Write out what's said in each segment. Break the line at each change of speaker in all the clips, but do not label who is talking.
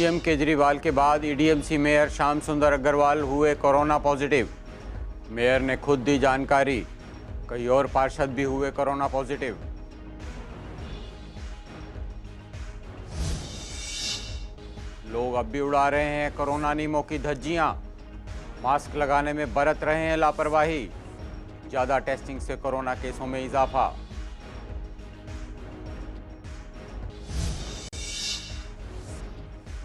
CM Kejriwal के बाद EDMC mayor Shyam सुंदर अग्रवाल हुए कोरोना पॉजिटिव। मेयर ने खुद दी जानकारी। कई और पार्षद भी हुए कोरोना पॉजिटिव। लोग अब भी उड़ा रहे हैं कोरोना नियमों की धज्जियां। मास्क लगाने में बरत रहे हैं लापरवाही। ज्यादा टेस्टिंग से कोरोना केसों में इजाफा।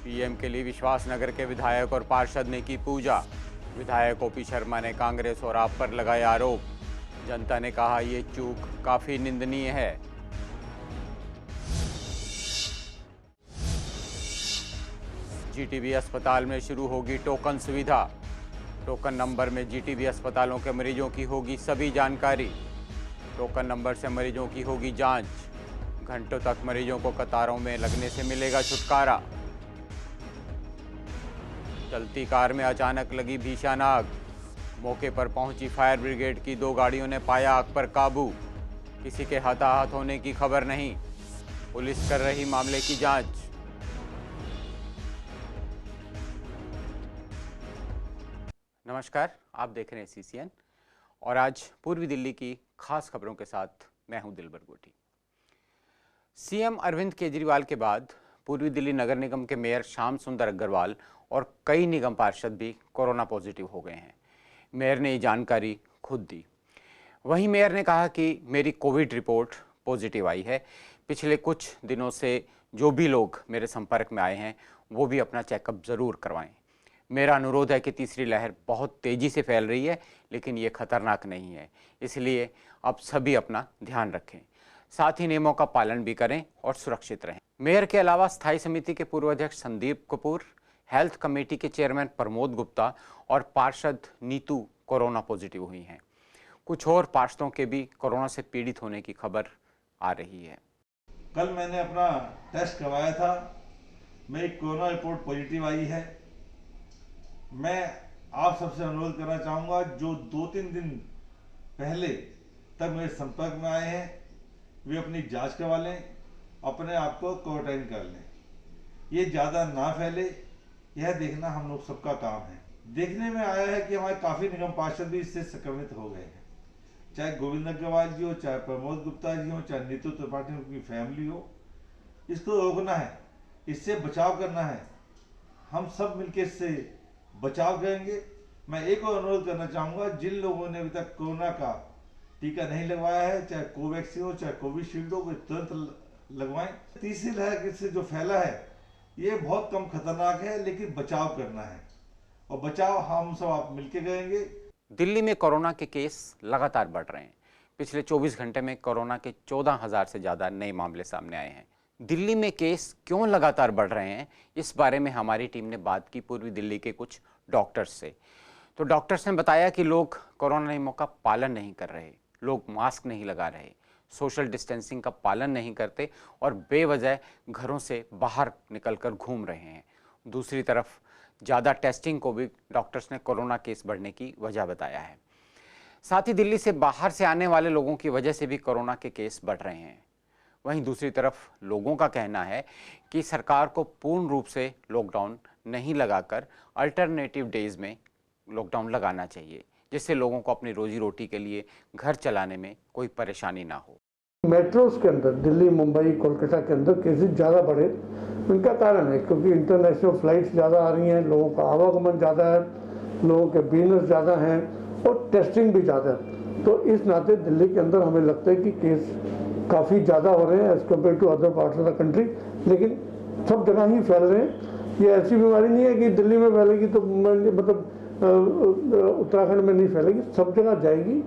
पीएम के लिए विश्वासनगर के विधायक और पार्षद ने की पूजा। विधायक ओपी शर्मा ने कांग्रेस और आप पर लगाए आरोप। जनता ने कहा ये चूक काफी निंदनीय है। जीटीबी अस्पताल में शुरू होगी टोकन सुविधा। टोकन नंबर में जीटीबी अस्पतालों के मरीजों की होगी सभी जानकारी। टोकन नंबर से मरीजों की होगी जांच। घंटों तक मरीजों को कतारों में लगने से मिलेगा छुटकारा। चलती कार में अचानक लगी भीषण आग। मौके पर पहुंची फायर ब्रिगेड की 2 गाड़ियों ने पाया आग पर काबू। किसी के हताहत होने की खबर नहीं। पुलिस कर रही मामले की जांच। नमस्कार, आप देख रहे हैं सीसीएन और आज पूर्वी दिल्ली की खास खबरों के साथ मैं हूं दिलबर गोटी। सीएम अरविंद केजरीवाल के बाद पूर्वी दिल्ली नगर निगम के मेयर श्याम सुंदर अग्रवाल और कई निगम पार्षद भी कोरोना पॉजिटिव हो गए हैं। मेयर ने ये जानकारी खुद दी। वहीं मेयर ने कहा कि मेरी कोविड रिपोर्ट पॉजिटिव आई है। पिछले कुछ दिनों से जो भी लोग मेरे संपर्क में आए हैं वो भी अपना चेकअप ज़रूर करवाएं। मेरा अनुरोध है कि तीसरी लहर बहुत तेज़ी से फैल रही है, लेकिन ये खतरनाक नहीं है, इसलिए अब सभी अपना ध्यान रखें। साथ ही नियमों का पालन भी करें और सुरक्षित रहें। मेयर के अलावा स्थायी समिति के पूर्व अध्यक्ष संदीप कपूर, हेल्थ कमेटी के चेयरमैन प्रमोद गुप्ता और पार्षद नीतू कोरोना पॉजिटिव हुई हैं। कुछ और पार्षदों के भी कोरोना से पीड़ित होने की खबर आ रही है।
कल मैंने अपना टेस्ट करवाया था, मेरी कोरोना रिपोर्ट पॉजिटिव आई है। मैं आप सबसे अनुरोध करना चाहूँगा, जो 2-3 दिन पहले तक मेरे संपर्क में आए हैं वे अपनी जांच करवा लें, अपने आप को क्वारंटाइन कर लें। ये ज़्यादा ना फैले, यह देखना हम लोग सबका काम है। देखने में आया है कि हमारे काफ़ी निगम पार्षद भी इससे संक्रमित हो गए हैं। चाहे गोविंद अग्रवाल जी हो, चाहे प्रमोद गुप्ता जी हो, चाहे नीतू त्रिपाठी उनकी फैमिली हो। इसको रोकना है, इससे बचाव करना है। हम सब मिलकर इससे बचाव करेंगे। मैं एक और अनुरोध करना चाहूँगा, जिन लोगों ने अभी तक कोरोना का टीका नहीं लगवाया है, चाहे कोवैक्सीन हो चाहे कोविशील्ड हो, वे तुरंत लगवाएं। तीसरी लहर से जो फैला है ये बहुत कम खतरनाक है, लेकिन बचाव करना है और बचाव हम सब आप मिलकर करेंगे।
दिल्ली में कोरोना के केस लगातार बढ़ रहे हैं। पिछले 24 घंटे में कोरोना के 14,000 से ज़्यादा नए मामले सामने आए हैं। दिल्ली में केस क्यों लगातार बढ़ रहे हैं, इस बारे में हमारी टीम ने बात की पूर्वी दिल्ली के कुछ डॉक्टर्स से। तो डॉक्टर्स ने बताया कि लोग कोरोना नियमों का पालन नहीं कर रहे, लोग मास्क नहीं लगा रहे, सोशल डिस्टेंसिंग का पालन नहीं करते और बेवजह घरों से बाहर निकलकर घूम रहे हैं। दूसरी तरफ ज़्यादा टेस्टिंग को भी डॉक्टर्स ने कोरोना केस बढ़ने की वजह बताया है। साथ ही दिल्ली से बाहर से आने वाले लोगों की वजह से भी कोरोना के केस बढ़ रहे हैं। वहीं दूसरी तरफ लोगों का कहना है कि सरकार को पूर्ण रूप से लॉकडाउन नहीं लगाकर अल्टरनेटिव डेज में लॉकडाउन लगाना चाहिए, जिससे लोगों को अपनी रोजी रोटी के लिए घर चलाने में कोई परेशानी ना हो।
मेट्रोस के अंदर दिल्ली, मुंबई, कोलकाता के अंदर केसेस ज़्यादा बढ़े, इनका कारण है क्योंकि इंटरनेशनल फ्लाइट्स ज़्यादा आ रही हैं, लोगों का आवागमन ज़्यादा है, लोगों के बिजनेस ज़्यादा हैं और टेस्टिंग भी ज़्यादा है। तो इस नाते दिल्ली के अंदर हमें लगता है कि केस काफ़ी ज़्यादा हो रहे हैं as compare to other parts of the country, लेकिन सब जगह ही फैल रहे हैं। ये ऐसी बीमारी नहीं है कि दिल्ली में फैलेगी तो मतलब उत्तराखंड में नहीं फैलेगी, सब जगह जाएगी।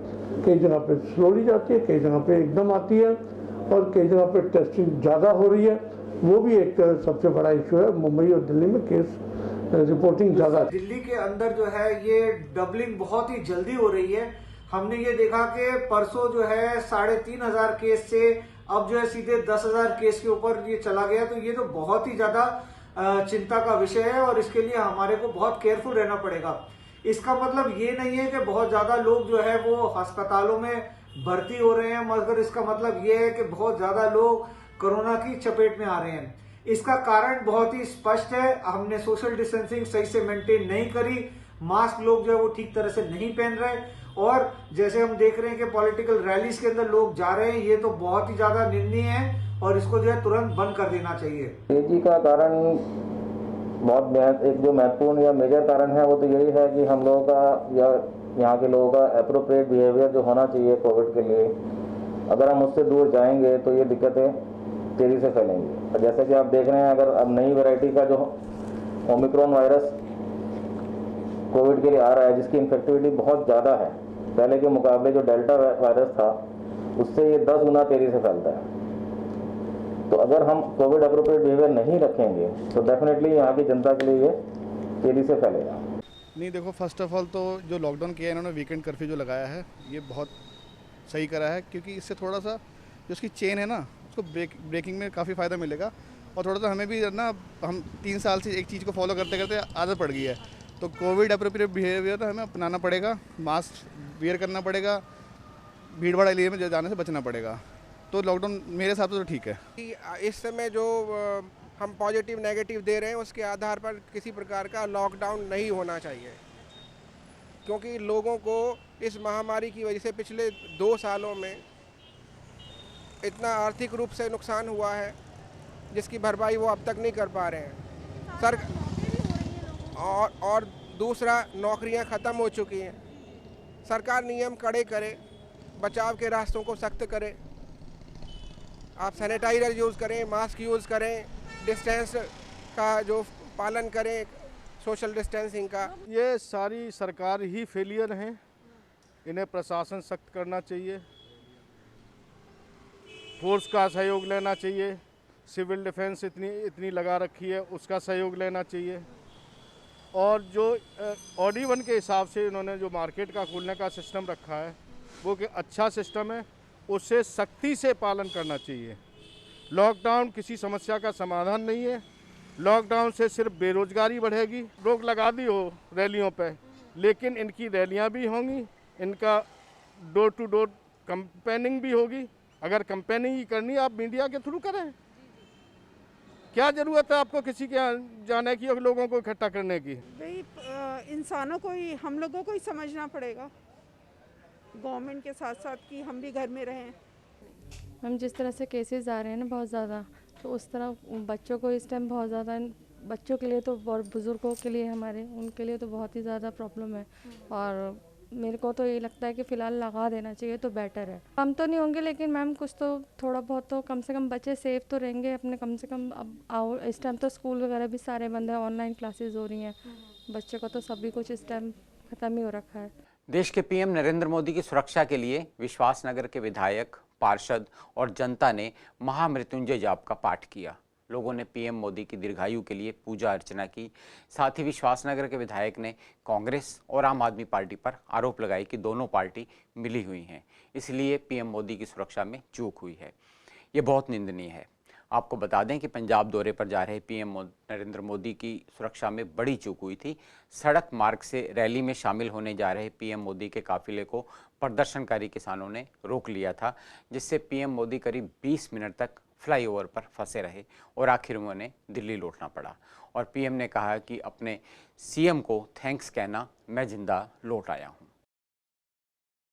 कई जगह पे स्लोली जाती है, कई जगह पे एकदम आती है और कई जगह पे टेस्टिंग ज़्यादा हो रही है। वो भी एक सबसे बड़ा इशू है। मुंबई और दिल्ली में केस रिपोर्टिंग ज़्यादा है।
दिल्ली के अंदर जो है ये डबलिंग बहुत ही जल्दी हो रही है। हमने ये देखा कि परसों जो है 3,500 केस से अब जो है सीधे 10,000 केस के ऊपर ये चला गया। तो ये तो बहुत ही ज्यादा चिंता का विषय है और इसके लिए हमारे को बहुत केयरफुल रहना पड़ेगा। इसका मतलब ये नहीं है कि बहुत ज्यादा लोग जो है वो अस्पतालों में भर्ती हो रहे हैं, मगर इसका मतलब ये है कि बहुत ज्यादा लोग कोरोना की चपेट में आ रहे हैं। इसका कारण बहुत ही स्पष्ट है, हमने सोशल डिस्टेंसिंग सही से मेंटेन नहीं करी, मास्क लोग जो है वो ठीक तरह से नहीं पहन रहे, और जैसे हम देख रहे हैं कि पॉलिटिकल रैलीज के अंदर लोग जा रहे हैं, ये तो बहुत ही ज्यादा निंदनीय है और इसको जो है तुरंत बंद कर देना चाहिए।
तेजी का कारण एक जो महत्वपूर्ण या मेजर कारण है वो तो यही है कि हम लोगों का या यहाँ के लोगों का एप्रोप्रिएट बिहेवियर जो होना चाहिए कोविड के लिए, अगर हम उससे दूर जाएंगे तो ये दिक्कतें तेजी से फैलेंगी। और जैसे कि आप देख रहे हैं, अगर अब नई वैरायटी का जो ओमिक्रॉन वायरस कोविड के लिए आ रहा है, जिसकी इन्फेक्टिविटी बहुत ज़्यादा है, पहले के मुकाबले जो डेल्टा वायरस था उससे ये 10 गुना तेजी से फैलता है। तो अगर हम कोविड एप्रोप्रिएट बिहेवियर नहीं रखेंगे तो डेफिनेटली यहाँ की जनता के लिए ये तेजी से फैलेगा।
नहीं, देखो, फर्स्ट ऑफ ऑल तो जो लॉकडाउन किया है इन्होंने, वीकेंड कर्फ्यू जो लगाया है, ये बहुत सही करा है, क्योंकि इससे थोड़ा सा जो उसकी चेन है ना, उसको ब्रेकिंग में काफ़ी फ़ायदा मिलेगा। और थोड़ा सा हमें भी ना, हम 3 साल से एक चीज़ को फॉलो करते करते आदत पड़ गई है, तो कोविड एप्रोप्रिएट बिहेवियर हमें अपनाना पड़ेगा, मास्क वियर करना पड़ेगा, भीड़ भाड़ एरिया में जाने से बचना पड़ेगा। तो लॉकडाउन मेरे हिसाब से तो ठीक है।
इस समय जो हम पॉजिटिव नेगेटिव दे रहे हैं उसके आधार पर किसी प्रकार का लॉकडाउन नहीं होना चाहिए, क्योंकि लोगों को इस महामारी की वजह से पिछले 2 सालों में इतना आर्थिक रूप से नुकसान हुआ है जिसकी भरपाई वो अब तक नहीं कर पा रहे हैं। और दूसरा, नौकरियां ख़त्म हो चुकी हैं। सरकार नियम कड़े करे, बचाव के रास्तों को सख्त करे, आप सैनिटाइजर यूज़ करें, मास्क यूज़ करें, डिस्टेंस का जो पालन करें, सोशल डिस्टेंसिंग का।
ये सारी सरकार ही फेलियर हैं, इन्हें प्रशासन सख्त करना चाहिए, फोर्स का सहयोग लेना चाहिए, सिविल डिफेंस इतनी लगा रखी है उसका सहयोग लेना चाहिए, और जो ऑडी 1 के हिसाब से इन्होंने जो मार्केट का खोलने का सिस्टम रखा है वो कि अच्छा सिस्टम है, उससे सख्ती से पालन करना चाहिए। लॉकडाउन किसी समस्या का समाधान नहीं है, लॉकडाउन से सिर्फ बेरोजगारी बढ़ेगी। रोक लगा दी हो रैलियों पे, लेकिन इनकी रैलियां भी होंगी, इनका डोर टू डोर कैंपेनिंग भी होगी। अगर कैंपेनिंग ही करनी है आप मीडिया के थ्रू करें, क्या ज़रूरत है आपको किसी के यहाँ जाने की और लोगों को इकट्ठा करने की?
भाई इंसानों को ही, हम लोगों को ही समझना पड़ेगा, गवर्नमेंट के साथ साथ कि हम भी घर में रहें।
मैम, जिस तरह से केसेस आ रहे हैं ना बहुत ज़्यादा, तो उस तरह बच्चों को इस टाइम बहुत ज़्यादा, बच्चों के लिए तो, और बुज़ुर्गों के लिए हमारे, उनके लिए तो बहुत ही ज़्यादा प्रॉब्लम है। और मेरे को तो ये लगता है कि फ़िलहाल लगा देना चाहिए तो बेटर है। हम तो नहीं होंगे, लेकिन मैम कुछ तो थोड़ा बहुत तो कम से कम बच्चे सेफ़ तो रहेंगे अपने, कम से कम। अब आओ, इस टाइम तो स्कूल वगैरह भी सारे बंद हैं, ऑनलाइन क्लासेस हो रही हैं, बच्चे को तो सभी कुछ इस टाइम ख़त्म ही हो रखा है।
देश के पीएम नरेंद्र मोदी की सुरक्षा के लिए विश्वासनगर के विधायक, पार्षद और जनता ने महामृत्युंजय जाप का पाठ किया। लोगों ने पीएम मोदी की दीर्घायु के लिए पूजा अर्चना की। साथ ही विश्वासनगर के विधायक ने कांग्रेस और आम आदमी पार्टी पर आरोप लगाए कि दोनों पार्टी मिली हुई हैं, इसलिए पीएम मोदी की सुरक्षा में चूक हुई है। ये बहुत निंदनीय है। आपको बता दें कि पंजाब दौरे पर जा रहे पीएम नरेंद्र मोदी की सुरक्षा में बड़ी चूक हुई थी। सड़क मार्ग से रैली में शामिल होने जा रहे पीएम मोदी के काफिले को प्रदर्शनकारी किसानों ने रोक लिया था, जिससे पीएम मोदी करीब 20 मिनट तक फ्लाईओवर पर फंसे रहे और आखिर में उन्हें दिल्ली लौटना पड़ा। और पीएम ने कहा कि अपने सीएम को थैंक्स कहना, मैं जिंदा लौट आया हूँ।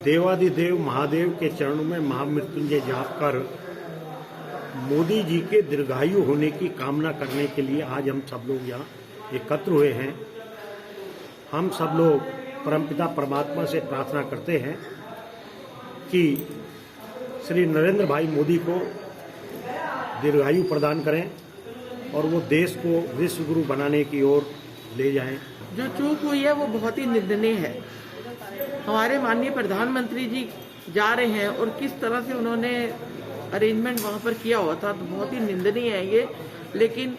देवादिदेव महादेव के चरणों में महामृत्युंजय जाप कर मोदी जी के दीर्घायु होने की कामना करने के लिए आज हम सब लोग यहाँ एकत्र हुए हैं। हम सब लोग परमपिता परमात्मा से प्रार्थना करते हैं कि श्री नरेंद्र भाई मोदी को दीर्घायु प्रदान करें और वो देश को विश्व गुरु बनाने की ओर ले जाएं।
जो चूक हुई है वो बहुत ही निंदनीय है। हमारे माननीय प्रधानमंत्री जी जा रहे हैं और किस तरह से उन्होंने अरेंजमेंट वहाँ पर किया हुआ था, तो बहुत ही निंदनीय है ये। लेकिन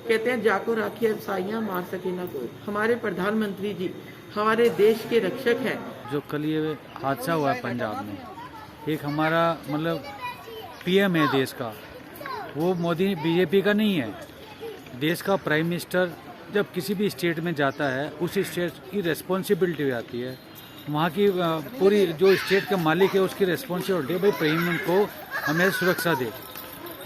कहते हैं जाको राखी साइयाँ मार सके ना कोई। हमारे प्रधानमंत्री जी हमारे देश के रक्षक हैं।
जो कल ये हादसा हुआ है पंजाब में, एक हमारा मतलब पीएम है देश का, वो मोदी बीजेपी का नहीं है, देश का प्राइम मिनिस्टर जब किसी भी स्टेट में जाता है उस स्टेट की रिस्पॉन्सिबिलिटी हो जाती है। वहाँ की पूरी जो स्टेट का मालिक है उसकी रिस्पॉन्सिबिलिटी है भाई प्राइम मिनिस्टर को हमें सुरक्षा दे।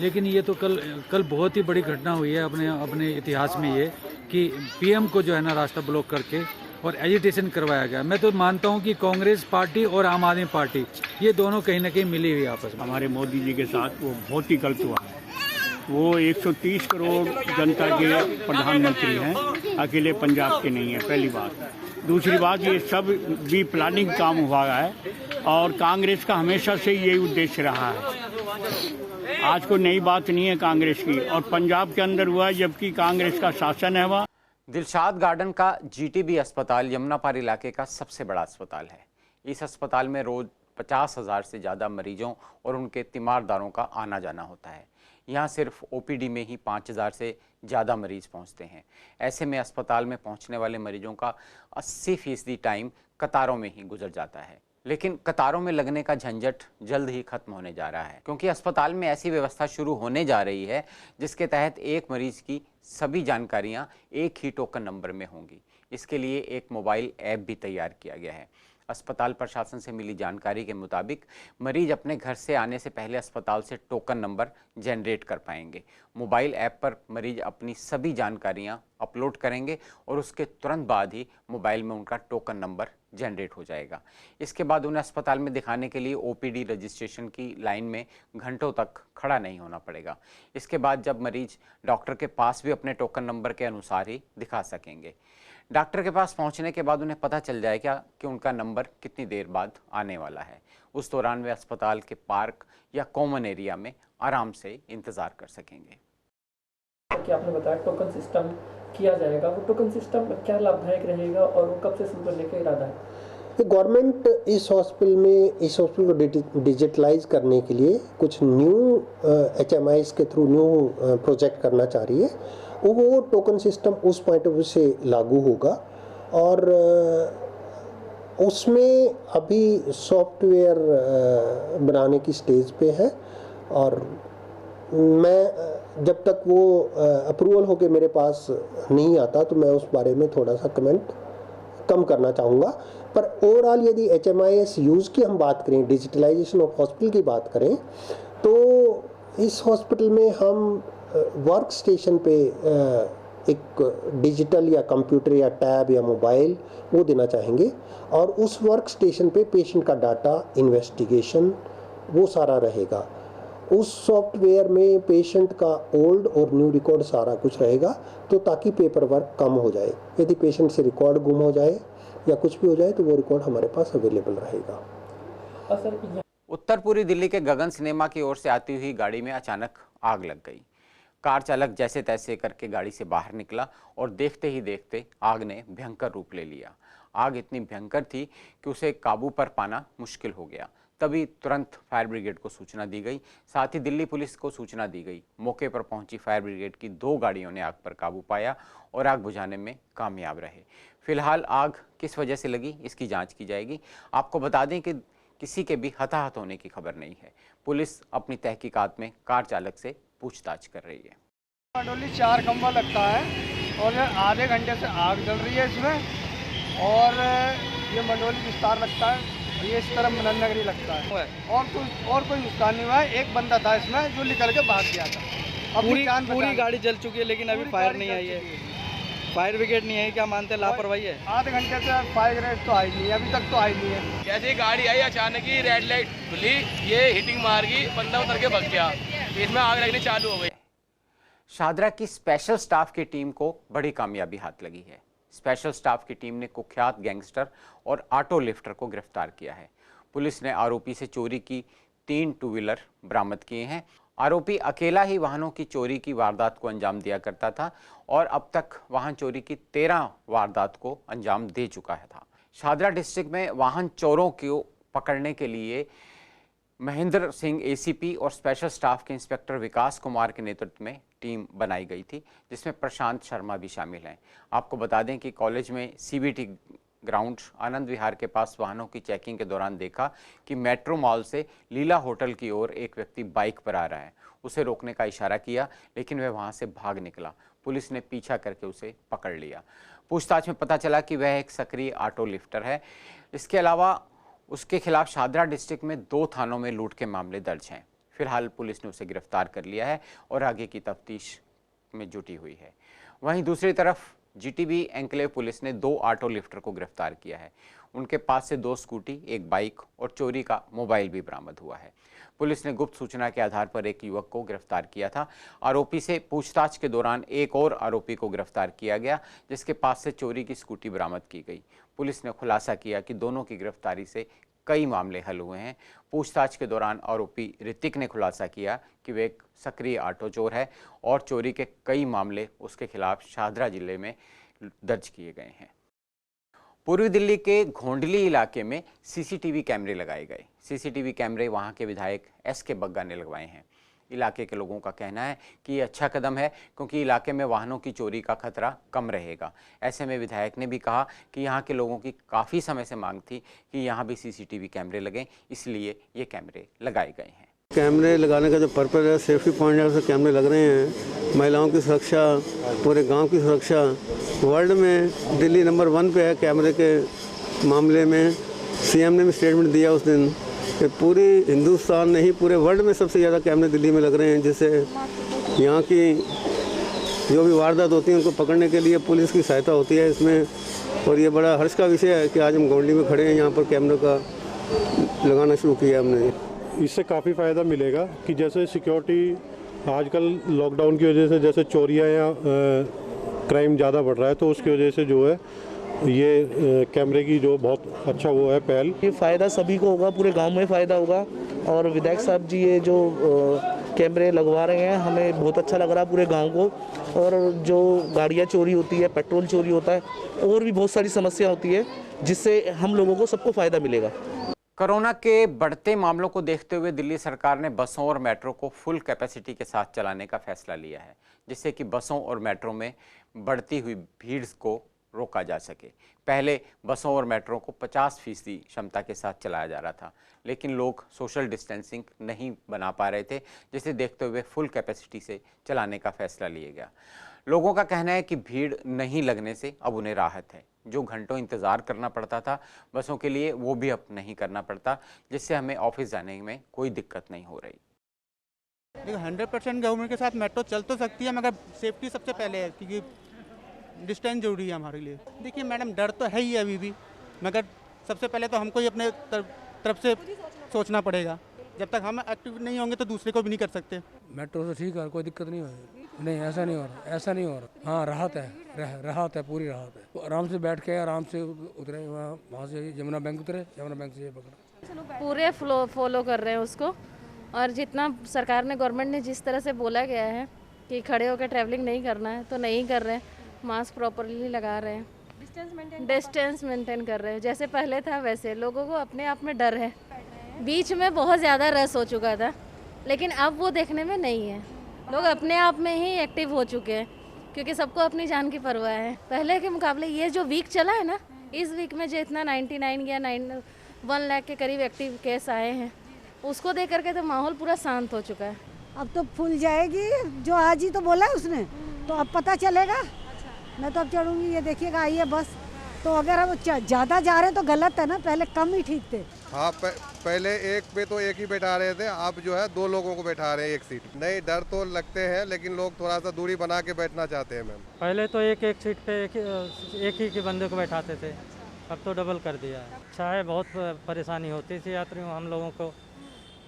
लेकिन ये तो कल बहुत ही बड़ी घटना हुई है अपने इतिहास में ये कि पीएम को जो है ना रास्ता ब्लॉक करके और एजिटेशन करवाया गया। मैं तो मानता हूं कि कांग्रेस पार्टी और आम आदमी पार्टी ये दोनों कहीं ना कहीं मिली हुई आपस में।
हमारे मोदी जी के साथ वो बहुत ही गलत हुआ है। वो 130 करोड़ जनता के प्रधानमंत्री हैं, अकेले पंजाब के नहीं है, पहली बात। दूसरी बात, ये सब भी प्लानिंग काम हुआ है और कांग्रेस का हमेशा से यही उद्देश्य रहा है। आज को नई बात नहीं है कांग्रेस की, और पंजाब के अंदर हुआ है जबकि कांग्रेस का शासन है वहाँ।
दिलशाद गार्डन का जीटीबी अस्पताल यमुनापार इलाके का सबसे बड़ा अस्पताल है। इस अस्पताल में रोज 50,000 से ज़्यादा मरीजों और उनके तीमारदारों का आना जाना होता है। यहाँ सिर्फ ओपीडी में ही 5,000 से ज़्यादा मरीज पहुँचते हैं। ऐसे में अस्पताल में पहुँचने वाले मरीजों का 80% टाइम कतारों में ही गुजर जाता है। लेकिन कतारों में लगने का झंझट जल्द ही खत्म होने जा रहा है, क्योंकि अस्पताल में ऐसी व्यवस्था शुरू होने जा रही है जिसके तहत एक मरीज की सभी जानकारियां एक ही टोकन नंबर में होंगी। इसके लिए एक मोबाइल ऐप भी तैयार किया गया है। अस्पताल प्रशासन से मिली जानकारी के मुताबिक मरीज अपने घर से आने से पहले अस्पताल से टोकन नंबर जनरेट कर पाएंगे। मोबाइल ऐप पर मरीज अपनी सभी जानकारियां अपलोड करेंगे और उसके तुरंत बाद ही मोबाइल में उनका टोकन नंबर जनरेट हो जाएगा। इसके बाद उन्हें अस्पताल में दिखाने के लिए ओपीडी रजिस्ट्रेशन की लाइन में घंटों तक खड़ा नहीं होना पड़ेगा। इसके बाद जब मरीज डॉक्टर के पास भी अपने टोकन नंबर के अनुसार ही दिखा सकेंगे। डॉक्टर के पास पहुंचने के बाद उन्हें पता चल जाएगा कि उनका नंबर कितनी देर बाद आने वाला है। उस दौरान वे अस्पताल के पार्क या कॉमन एरिया में आराम से इंतज़ार कर सकेंगे।
कि आपने बताया टोकन सिस्टम किया जाएगा, वो टोकन सिस्टम क्या लाभदायक रहेगा और वो कब से शुरू करने का इरादा है?
गवर्नमेंट इस हॉस्पिटल को डिजिटलाइज करने के लिए कुछ न्यू HMIs के थ्रू न्यू प्रोजेक्ट करना चाह रही है। वो टोकन सिस्टम उस पॉइंट ऑफ व्यू से लागू होगा और उसमें अभी सॉफ्टवेयर बनाने की स्टेज पे है और मैं जब तक वो अप्रूवल होके मेरे पास नहीं आता तो मैं उस बारे में थोड़ा सा कमेंट कम करना चाहूँगा। पर ओवरऑल यदि HMIS यूज़ की हम बात करें, डिजिटलाइजेशन ऑफ हॉस्पिटल की बात करें, तो इस हॉस्पिटल में हम वर्क स्टेशन पे एक डिजिटल या कंप्यूटर या टैब या मोबाइल वो देना चाहेंगे और उस वर्क स्टेशन पे पेशेंट का डाटा, इन्वेस्टिगेशन वो सारा रहेगा। उस सॉफ्टवेयर में पेशेंट का ओल्ड और न्यू रिकॉर्ड सारा कुछ रहेगा, तो ताकि पेपर वर्क कम हो जाए। यदि पेशेंट से रिकॉर्ड गुम हो जाए या कुछ भी हो जाए तो वो रिकॉर्ड हमारे पास अवेलेबल रहेगा।
उत्तर पूर्वी दिल्ली के गगन सिनेमा की ओर से आती हुई गाड़ी में अचानक आग लग गई। कार चालक जैसे तैसे करके गाड़ी से बाहर निकला और देखते ही देखते आग ने भयंकर रूप ले लिया। आग इतनी भयंकर थी कि उसे काबू पर पाना मुश्किल हो गया। तभी तुरंत फायर ब्रिगेड को सूचना दी गई, साथ ही दिल्ली पुलिस को सूचना दी गई। मौके पर पहुंची फायर ब्रिगेड की 2 गाड़ियों ने आग पर काबू पाया और आग बुझाने में कामयाब रहे। फिलहाल आग किस वजह से लगी इसकी जांच की जाएगी। आपको बता दें कि किसी के भी हताहत होने की खबर नहीं है। पुलिस अपनी तहकीकात में कार चालक से पूछताछ कर रही है।
मंडोली 4 खंभा लगता है और आधे घंटे से आग जल रही है इसमें और ये मंडोली विस्तार लगता है, ये इस तरफ मनन नगरी लगता है और कोई नुकसान नहीं हुआ है। एक बंदा था इसमें जो निकल के भाग गया था।
पूरी गाड़ी जल चुकी है लेकिन अभी फायर नहीं आई है, फायर ब्रिगेड नहीं है। क्या मानते हैं लापरवाही है?
आधे घंटे से फायर ब्रिगेड तो आई नहीं है, अभी तक तो आई नहीं है।
जैसे गाड़ी आई अचानक ही रेड लाइट खुली, ये हिटिंग मार गई, बंदा उतर के भाग गया, इसमें आग लगनी चालू हो गई।
शादरा की स्पेशल स्टाफ की टीम को बड़ी कामयाबी हाथ लगी है। स्पेशल स्टाफ की टीम ने कुख्यात गैंगस्टर और ऑटो लिफ्टर को गिरफ्तार किया है। पुलिस ने आरोपी से चोरी की 3 टू व्हीलर बरामद किए हैं। आरोपी अकेला ही वाहनों की चोरी की वारदात को अंजाम दिया करता था और अब तक वाहन चोरी की 13 वारदात को अंजाम दे चुका था। शादरा डिस्ट्रिक्ट में वाहन चोरों को पकड़ने के लिए महेंद्र सिंह ACP और स्पेशल स्टाफ के इंस्पेक्टर विकास कुमार के नेतृत्व में टीम बनाई गई थी, जिसमें प्रशांत शर्मा भी शामिल हैं। आपको बता दें कि कॉलेज में CBT ग्राउंड आनंद विहार के पास वाहनों की चेकिंग के दौरान देखा कि मेट्रो मॉल से लीला होटल की ओर एक व्यक्ति बाइक पर आ रहा है। उसे रोकने का इशारा किया लेकिन वह वहां से भाग निकला। पुलिस ने पीछा करके उसे पकड़ लिया। पूछताछ में पता चला कि वह एक सक्रिय ऑटो लिफ्टर है। इसके अलावा उसके खिलाफ शादरा डिस्ट्रिक्ट में 2 थानों में लूट के मामले दर्ज हैं। फिलहाल पुलिस ने उसे गिरफ्तार कर लिया है और आगे की तफ्तीश में जुटी हुई है। वहीं दूसरी तरफ जीटीबी एन्क्लेव पुलिस ने 2 ऑटो लिफ्टर को गिरफ्तार किया है। उनके पास से 2 स्कूटी, 1 बाइक और चोरी का मोबाइल भी बरामद हुआ है। पुलिस ने गुप्त सूचना के आधार पर एक युवक को गिरफ्तार किया था। आरोपी से पूछताछ के दौरान एक और आरोपी को गिरफ्तार किया गया, जिसके पास से चोरी की स्कूटी बरामद की गई। पुलिस ने खुलासा किया कि दोनों की गिरफ्तारी से कई मामले हल हुए हैं। पूछताछ के दौरान आरोपी ऋतिक ने खुलासा किया कि वे एक सक्रिय ऑटो चोर है और चोरी के कई मामले उसके खिलाफ शाहदरा जिले में दर्ज किए गए हैं। पूर्वी दिल्ली के घोंडली इलाके में सीसीटीवी कैमरे लगाए गए। सीसीटीवी कैमरे वहां के विधायक एस.के. बग्गा ने लगवाए हैं। इलाके के लोगों का कहना है कि ये अच्छा कदम है, क्योंकि इलाके में वाहनों की चोरी का खतरा कम रहेगा। ऐसे में विधायक ने भी कहा कि यहाँ के लोगों की काफ़ी समय से मांग थी कि यहाँ भी सीसीटीवी कैमरे लगें, इसलिए ये कैमरे लगाए गए हैं।
कैमरे लगाने का जो पर्पज़ है, सेफ्टी पॉइंट है, उससे कैमरे लग रहे हैं। महिलाओं की सुरक्षा, पूरे गांव की सुरक्षा। वर्ल्ड में दिल्ली नंबर 1 पे है कैमरे के मामले में। सीएम ने भी स्टेटमेंट दिया उस दिन कि पूरी हिंदुस्तान नहीं, पूरे वर्ल्ड में सबसे ज़्यादा कैमरे दिल्ली में लग रहे हैं, जिससे यहाँ की जो भी वारदात होती है उनको पकड़ने के लिए पुलिस की सहायता होती है इसमें। और ये बड़ा हर्ष का विषय है कि आज हम गोंडली में खड़े हैं, यहाँ पर कैमरे का लगाना शुरू किया हमने।
इससे काफ़ी फ़ायदा मिलेगा कि जैसे सिक्योरिटी आजकल लॉकडाउन की वजह से जैसे चोरियाँ या क्राइम ज़्यादा बढ़ रहा है, तो उसकी वजह से जो है ये कैमरे की जो बहुत अच्छा वो है पहल।
ये फ़ायदा सभी को होगा, पूरे गांव में फ़ायदा होगा। और विधायक साहब जी ये जो कैमरे लगवा रहे हैं, हमें बहुत अच्छा लग रहा है पूरे गांव को। और जो गाड़ियाँ चोरी होती है, पेट्रोल चोरी होता है, और भी बहुत सारी समस्या होती है, जिससे हम लोगों को सबको फ़ायदा मिलेगा।
कोरोना के बढ़ते मामलों को देखते हुए दिल्ली सरकार ने बसों और मेट्रो को फुल कैपेसिटी के साथ चलाने का फैसला लिया है, जिससे कि बसों और मेट्रो में बढ़ती हुई भीड़ को रोका जा सके। पहले बसों और मेट्रो को 50% क्षमता के साथ चलाया जा रहा था, लेकिन लोग सोशल डिस्टेंसिंग नहीं बना पा रहे थे, जिसे देखते हुए फुल कैपेसिटी से चलाने का फैसला लिया गया। लोगों का कहना है कि भीड़ नहीं लगने से अब उन्हें राहत है। जो घंटों इंतज़ार करना पड़ता था बसों के लिए, वो भी अब नहीं करना पड़ता, जिससे हमें ऑफिस जाने में कोई दिक्कत नहीं हो रही।
देखो 100% गवर्नमेंट के साथ मेट्रो चल तो सकती है, मगर सेफ्टी सबसे पहले है, क्योंकि डिस्टेंस जरूरी है हमारे लिए। देखिए मैडम, डर तो है ही अभी भी, मगर सबसे पहले तो हमको ही अपने तरफ से सोचना पड़ेगा। जब तक हम एक्टिव नहीं होंगे तो दूसरे को भी नहीं कर सकते।
मेट्रो से ठीक है, कोई दिक्कत नहीं होगी। नहीं, ऐसा नहीं हो रहा, ऐसा नहीं हो रहा। हाँ, राहत है, राहत है, पूरी राहत है। तो आराम से बैठ के आराम से उतरे, वहाँ से यमुना बैंक उतरे, यमुना बैंक से ये पकड़ा।
पूरे फॉलो कर रहे हैं उसको। और जितना सरकार ने, गवर्नमेंट ने जिस तरह से बोला गया है कि खड़े होकर ट्रैवलिंग नहीं करना है, तो नहीं कर रहे हैं। मास्क प्रॉपरली लगा रहे हैं, डिस्टेंस मेंटेन कर रहे हैं। जैसे पहले था वैसे। लोगों को अपने आप में डर है। बीच में बहुत ज़्यादा रश हो चुका था, लेकिन अब वो देखने में नहीं है। लोग अपने आप में ही एक्टिव हो चुके हैं, क्योंकि सबको अपनी जान की परवाह है। पहले के मुकाबले ये जो वीक चला है ना, इस वीक में जो इतना 99 या 1 लाख के करीब एक्टिव केस आए हैं, उसको देख करके तो माहौल पूरा शांत हो चुका है।
अब तो फुल जाएगी, जो आज ही तो बोला है उसने, तो अब पता चलेगा। मैं तो अब चढ़ूंगी, ये देखिएगा, आइए बस। तो अगर हम ज़्यादा जा रहे हैं तो गलत है ना, पहले कम ही ठीक थे।
हाँ, पहले एक पे तो एक ही बैठा रहे थे, अब जो है 2 लोगों को बैठा रहे हैं एक सीट। नहीं, डर तो लगते हैं, लेकिन लोग थोड़ा सा दूरी बना के बैठना चाहते हैं। मैम,
पहले तो एक सीट पे एक ही के बंदे को बैठाते थे, अब तो डबल कर दिया है। अच्छा है, बहुत परेशानी होती थी यात्रियों हम लोगों को।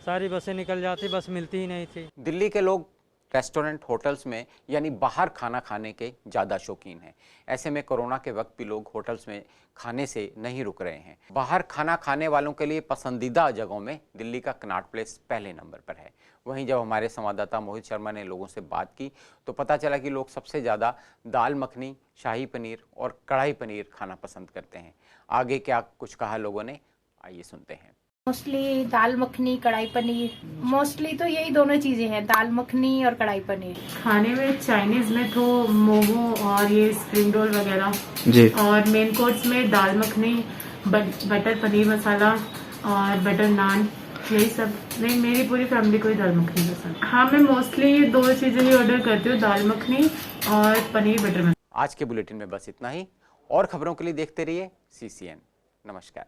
सारी बसें निकल जाती, बस मिलती ही नहीं थी।
दिल्ली के लोग रेस्टोरेंट, होटल्स में यानी बाहर खाना खाने के ज़्यादा शौकीन हैं। ऐसे में कोरोना के वक्त भी लोग होटल्स में खाने से नहीं रुक रहे हैं। बाहर खाना खाने वालों के लिए पसंदीदा जगहों में दिल्ली का कनॉट प्लेस पहले नंबर पर है। वहीं जब हमारे संवाददाता मोहित शर्मा ने लोगों से बात की तो पता चला कि लोग सबसे ज़्यादा दाल मखनी, शाही पनीर और कढ़ाई पनीर खाना पसंद करते हैं। आगे क्या कुछ कहा लोगों ने, आइए सुनते हैं।
मोस्टली दाल मखनी, कढ़ाई पनीर, मोस्टली तो यही दोनों चीजें हैं, दाल मखनी और कढ़ाई पनीर। खाने में चाइनीज में तो मोमो और ये स्प्रिंग रोल वगैरह जी, और मेन कोर्स में दाल मखनी, बटर पनीर मसाला और बटर नान, यही सब। नहीं, मेरी पूरी फैमिली को ही दाल मखनी पसंद। हाँ, मैं मोस्टली ये 2 चीजें ही ऑर्डर करती हूँ, दाल मखनी और पनीर बटर मसाला।
आज के बुलेटिन में बस इतना ही। और खबरों के लिए देखते रहिए CCN। नमस्कार।